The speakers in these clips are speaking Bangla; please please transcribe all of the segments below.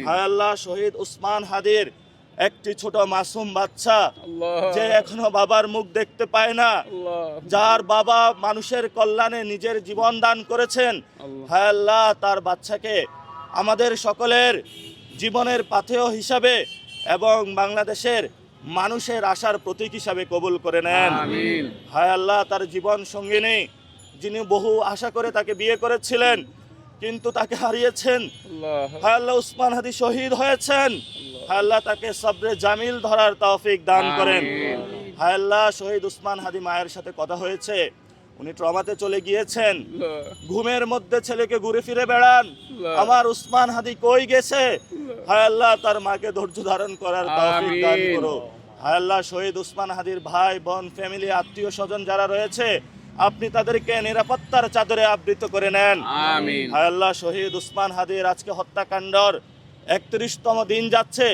হায় আল্লাহ, শহীদ উসমান হাদির একটি ছোট মাসুম বাচ্চা যে এখনো বাবার মুখ দেখতে পায় না, যার বাবা মানুষের কল্যাণে নিজের জীবন দান করেছেন, হায় আল্লাহ তার বাচ্চাকে আমাদের সকলের জীবনের পাথেয় হিসাবে এবং বাংলাদেশের মানুষের আশার প্রতীক হিসাবে কবুল করে নেন। হায় আল্লাহ, তার জীবন সঙ্গিনী যিনি বহু আশা করে তাকে বিয়ে করেছিলেন কিন্তু তাকে হারিয়েছেন, হায় আল্লাহ উসমান হাদি শহীদ হয়েছেন, হায় আল্লাহ তাকে সবরে জামিল ধরার তৌফিক দান করেন। হায় আল্লাহ, শহীদ উসমান হাদি মায়ের সাথে কথা হয়েছে, উনি ট্রমাতে চলে গিয়েছেন, ঘুমের মধ্যে ছেলেকে ঘুরে ফিরে বেড়ান, আমার উসমান হাদি কই গেছে, হায় আল্লাহ তার মাকে ধৈর্য ধারণ করার তৌফিক দান করো। হায় আল্লাহ, শহীদ উসমান হাদির ভাই বোন ফ্যামিলি আত্মীয় স্বজন যারা রয়েছে আপনি তাদেরকে নিরাপত্তার চাদরে আবৃত করে নেন। হায় আল্লাহ, শহীদ উসমান হাদির আজকে হত্যাকাণ্ডর 31তম দিন যাচ্ছে,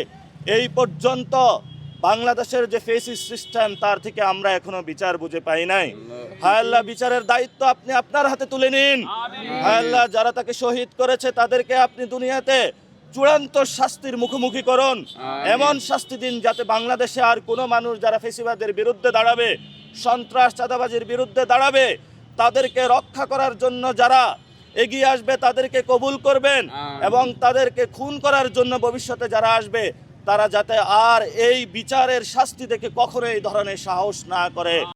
এই পর্যন্ত বাংলাদেশের যে ফেসিস সিস্টেম তার থেকে আমরা এখনো বিচার বুঝে পাই নাই। হায় আল্লাহ, বিচারের দায়িত্ব আপনি আপনার হাতে তুলে নিন। হায় আল্লাহ, যারা তাকে শহীদ করেছে তাদেরকে আপনি দুনিয়াতে চূড়ান্ত শাস্তির মুখোমুখি করুন, এমন শাস্তি দিন যাতে বাংলাদেশে আর কোনো মানুষ যারা ফেসিবাদের বিরুদ্ধে দাঁড়াবে, সন্ত্রাস চাঁদাবাজির বিরুদ্ধে দাঁড়াবে, তাদেরকে রক্ষা করার জন্য যারা এগিয়ে আসবে তাদেরকে কবুল করবেন এবং তাদেরকে খুন করার জন্য ভবিষ্যতে যারা আসবে তারা যাতে আর এই বিচারের শাস্তি দেখে কখনো এই ধরনের সাহস না করে।